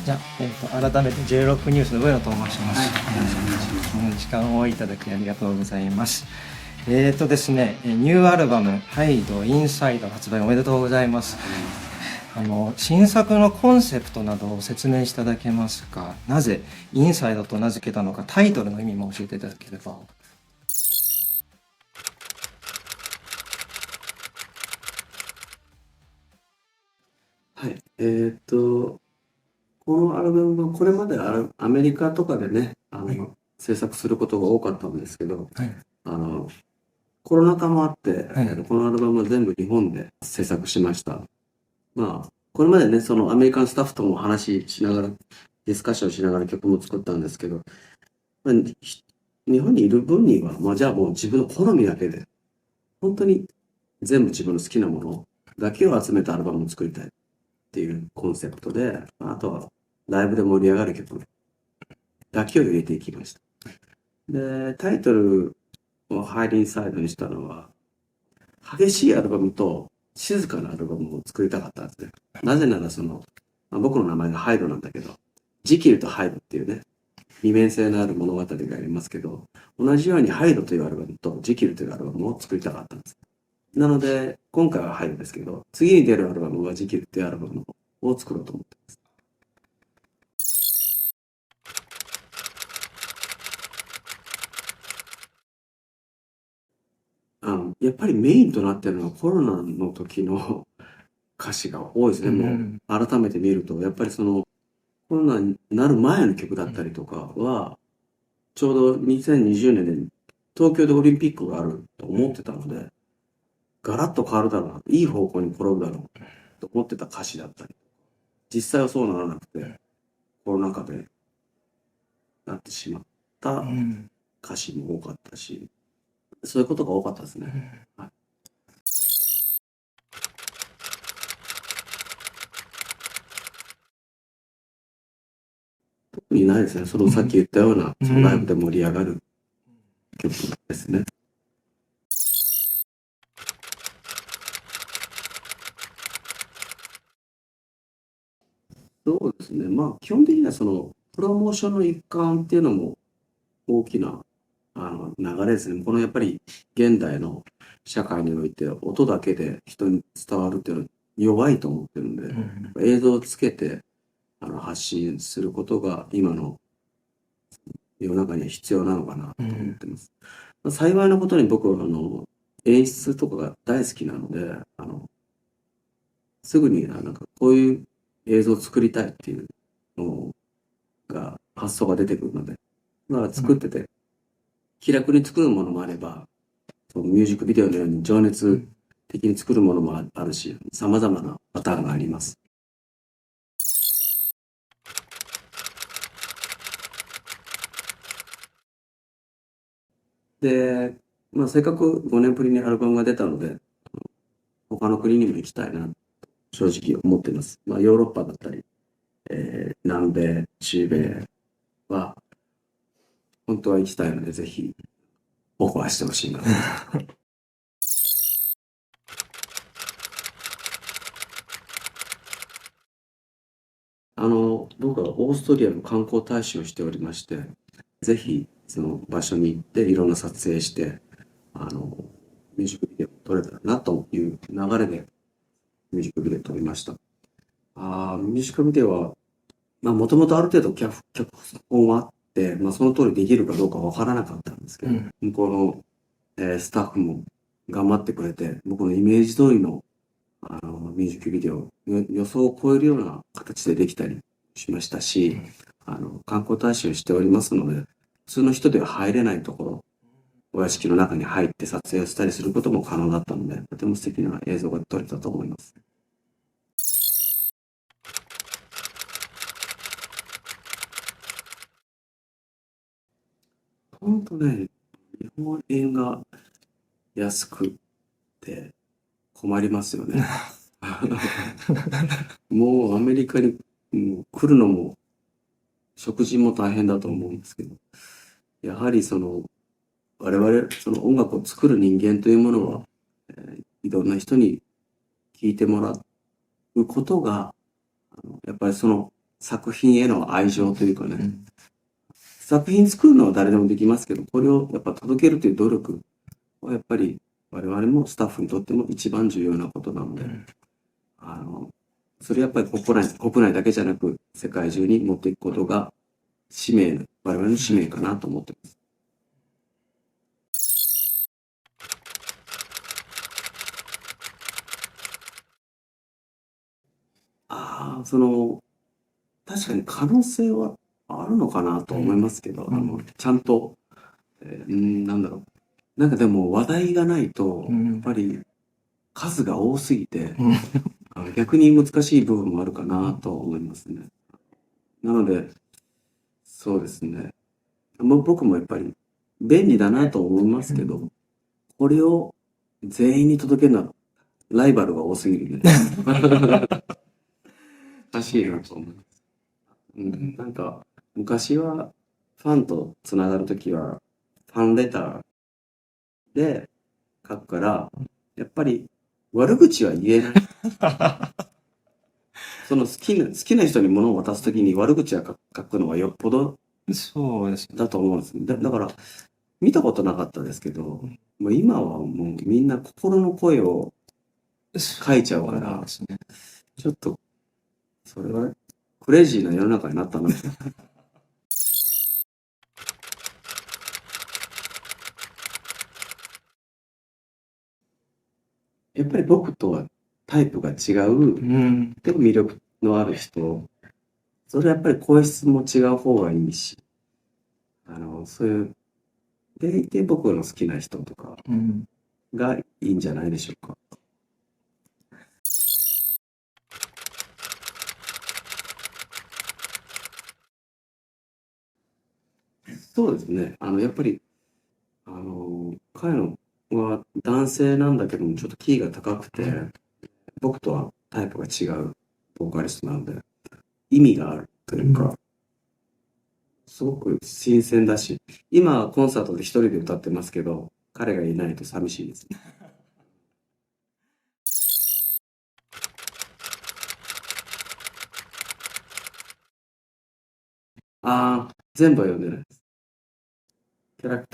じゃあ、改めて J-ROCK ニュースの上野と申します。時間をいただきありがとうございます。ですね、ニューアルバム、ハイド、インサイド発売おめでとうございます。新作のコンセプトなどを説明していただけますか。なぜインサイドと名付けたのか、タイトルの意味も教えていただければ。はい。このアルバムはこれまでアメリカとかでね、制作することが多かったんですけど、はい。コロナ禍もあって、はいこのアルバムは全部日本で制作しました。これまでね、そのアメリカンスタッフとも話しながら、ディスカッションしながら曲も作ったんですけど、日本にいる分には、じゃあもう自分の好みだけで、本当に全部自分の好きなものだけを集めたアルバムを作りたいっていうコンセプトで、あとはライブで盛り上がる曲だけを入れていきました。で、タイトルをハイリンサイドにしたのは、激しいアルバムと静かなアルバムを作りたかったんですね。なぜなら僕の名前がハイドなんだけど、ジキルとハイドっていうね、二面性のある物語がありますけど、同じようにハイドというアルバムとジキルというアルバムを作りたかったんです。なので、今回はハイドですけど、次に出るアルバムはジキルっていうアルバムを作ろうと思ってます。やっぱりメインとなってるのはコロナの時の歌詞が多いですね。もう改めて見ると、やっぱりコロナになる前の曲だったりとかは、ちょうど2020年で東京でオリンピックがあると思ってたので、ガラッと変わるだろうな、いい方向に転ぶだろうと思ってた歌詞だったり、実際はそうならなくて、コロナ禍でなってしまった歌詞も多かったし、そういうことが多かったですね。はい。特にないですね。さっき言ったような、そのライブで盛り上がる曲ですね。そうですね。基本的にはプロモーションの一環っていうのも大きな、流れですね。このやっぱり現代の社会において音だけで人に伝わるっていうのは弱いと思ってるんで、映像をつけて、発信することが今の世の中には必要なのかなと思ってます。幸いなことに僕は演出とかが大好きなので、すぐになんかこういう映像を作りたいっていうのが発想が出てくるので、作ってて気楽に作るものもあれば、そのミュージックビデオのように情熱的に作るものもあるし、様々なパターンがあります。で、せっかく5年ぶりにアルバムが出たので、他の国にも行きたいな、正直思っています。ヨーロッパだったり、南米、中米は、本当は行きたいので、ぜひ、オファーしてほしいな。僕はオーストリアの観光大使をしておりまして、ぜひ、その場所に行っていろんな撮影して、ミュージックビデオを撮れたらなという流れでミュージックビデオを撮りました。ミュージックビデオは、もともとある程度脚本はあって、その通りできるかどうかわからなかったんですけど、向こうの、スタッフも頑張ってくれて、僕のイメージ通りの、ミュージックビデオ、予想を超えるような形でできたりしましたし、観光大使をしておりますので、普通の人では入れないところ、お屋敷の中に入って撮影をしたりすることも可能だったので、とても素敵な映像が撮れたと思います。本当ね、日本円が安くて困りますよね。もうアメリカに来るのも食事も大変だと思うんですけど、やはり我々その音楽を作る人間というものは、いろんな人に聴いてもらうことが、やっぱり作品への愛情というかね、作品作るのは誰でもできますけど、これをやっぱ届けるという努力はやっぱり我々もスタッフにとっても一番重要なことなので、それやっぱり国内だけじゃなく世界中に持っていくことが我々の使命かなと思ってます。確かに可能性はあるのかなと思いますけど、ちゃんと、なんだろう。なんかでも話題がないと、やっぱり数が多すぎて、逆に難しい部分もあるかなと思いますね。なので、そうですね。僕もやっぱり便利だなと思いますけど、これを全員に届けるのはライバルが多すぎるんで、難しいなと思います。なんか、昔はファンとつながるときは、ファンレターで書くから、やっぱり悪口は言えない。その好きな人に物を渡すときに悪口は書くのはよっぽどそうですね。だと思うんですね。だから、見たことなかったですけど、もう今はもうみんな心の声を書いちゃうから、ちょっと、それはクレイジーな世の中になったな。やっぱり僕とはタイプが違う、でも魅力のある人、それはやっぱり声質も違う方がいいし、そういう、でいて僕の好きな人とかがいいんじゃないでしょうか。そうですね。やっぱり、彼のは男性なんだけども、ちょっとキーが高くて、僕とはタイプが違うボーカリストなので、意味があるというか、すごく新鮮だし、今コンサートで一人で歌ってますけど、彼がいないと寂しいですね。全部は読んでないです。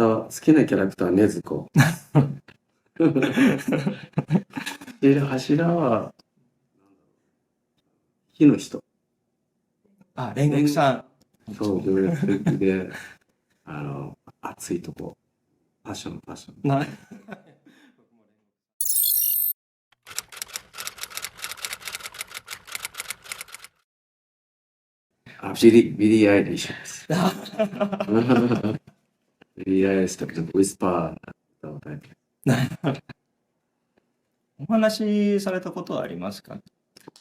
好きなキャラクターは禰豆子。柱は、火の人。煉獄さん。そう、行列的で、熱いとこ。パッション。ビリー・アイリッシュです。ビリー・アイリッシュとウィスパーのタイプ。お話しされたことはありますか？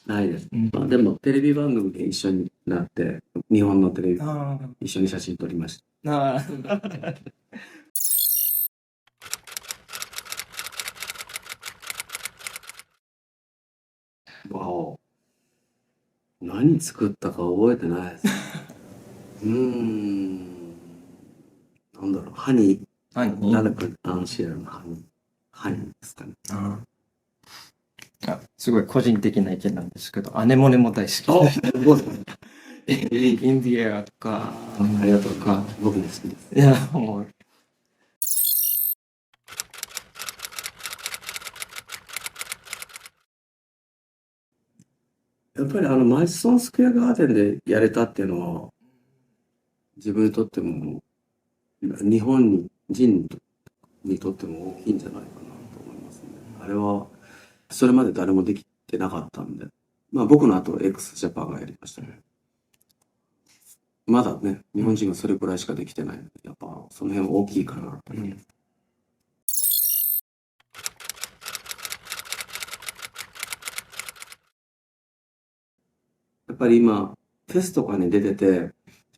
ないです。でも、テレビ番組で一緒になって、日本のテレビ、一緒に写真撮りました。わお。何作ったか覚えてないです。なんだろう、ハニー、ラルク・アンシエルのハニーですかね。すごい個人的な意見なんですけど、アネモネも大好きで。インディアとか。ありがとうか。僕も好きです。いや、もう。やっぱりマイソンスクエアガーデンでやれたっていうのは、自分にとっても、日本人にとっても大きいんじゃないかなと思いますね。あれは、それまで誰もできてなかったんで、まあ僕の後 x ジャパンがやりましたね。まだね、日本人がそれくらいしかできてないので、やっぱその辺は大きいかなと思います。やっぱり今、フェスとかに出てて、やっ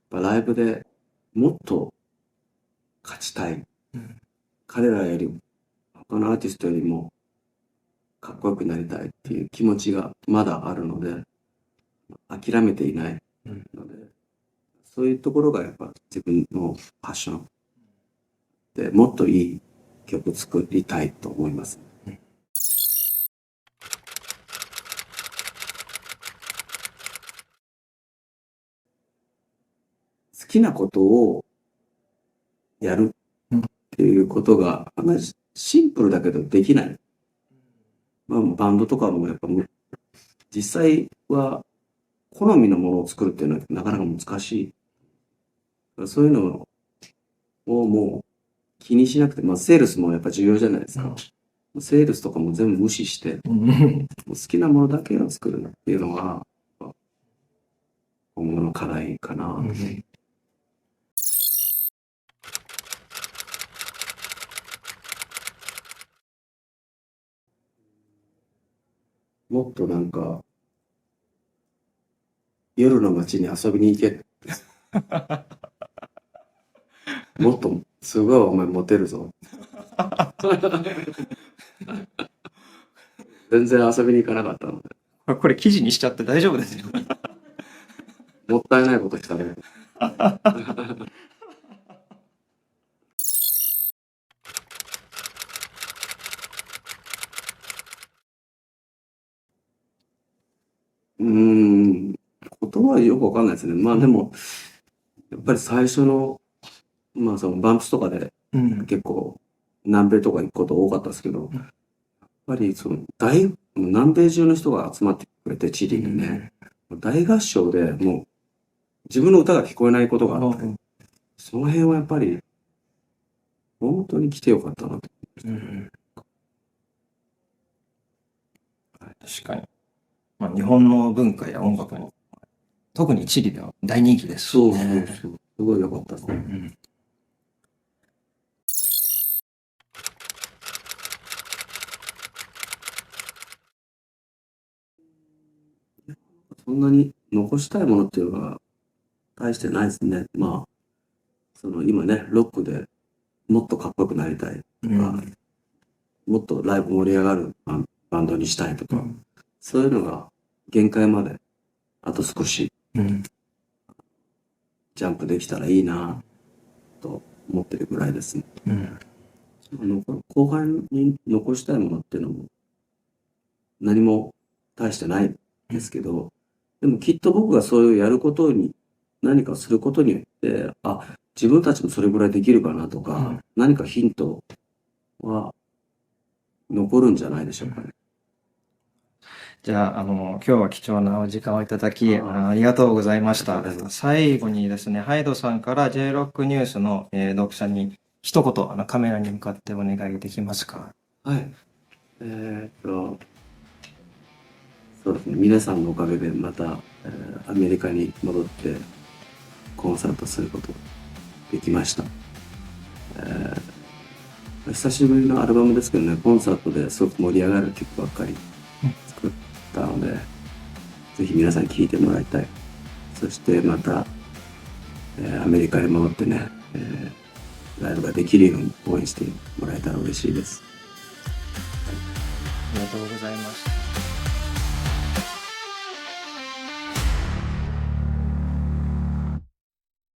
ぱライブでもっと勝ちたい。彼らよりも、他のアーティストよりもかっこよくなりたいっていう気持ちがまだあるので、諦めていないので、そういうところがやっぱ自分のパッションでもっといい曲作りたいと思います。きなことをやるっていうことが、あんまりシンプルだけどできない。まあ、バンドとかもやっぱ実際は好みのものを作るっていうのはなかなか難しい。そういうのをもう気にしなくて、まあセールスもやっぱ重要じゃないですか。セールスとかも全部無視して、もう好きなものだけを作るっていうのが、今後の課題かな。もっとなんか、夜の街に遊びに行け。もっと、すごいお前モテるぞ。全然遊びに行かなかったので。これ記事にしちゃって大丈夫ですよ。もったいないことしたね。言葉はよくわかんないですね。まあでも、やっぱり最初の、まあそのバンプスとかで結構南米とか行くこと多かったですけど、やっぱりその南米中の人が集まってくれて、チリにね、大合唱でもう自分の歌が聞こえないことがあって、その辺はやっぱり本当に来てよかったなと。確かに。まあ、日本の文化や音楽も、特にチリでは大人気ですしね。そう。すごい良かったですね。そんなに残したいものっていうのは大してないですね。まあ、今ね、ロックでもっとかっこよくなりたいとか、もっとライブ盛り上がるバンドにしたいとか、そういうのが限界まであと少しジャンプできたらいいなと思ってるぐらいですね。後輩に残したいものっていうのも何も大してないですけど、でもきっと僕がそういうやることに何かすることによって、自分たちもそれぐらいできるかなとか、何かヒントは残るんじゃないでしょうかね。じゃあ、今日は貴重なお時間をいただき、ありがとうございました。最後にですね、ハイドさんから J ロックニュースの、読者に一言、カメラに向かってお願いできますか？はい。そうですね、皆さんのおかげでまた、アメリカに戻ってコンサートすることができました。久しぶりのアルバムですけどね、コンサートですごく盛り上がる曲ばっかり作ったので、ぜひ皆さん聴いてもらいたい。そしてまた、アメリカに戻ってね、ライブができるように応援してもらえたら嬉しいです。ありがとうございました。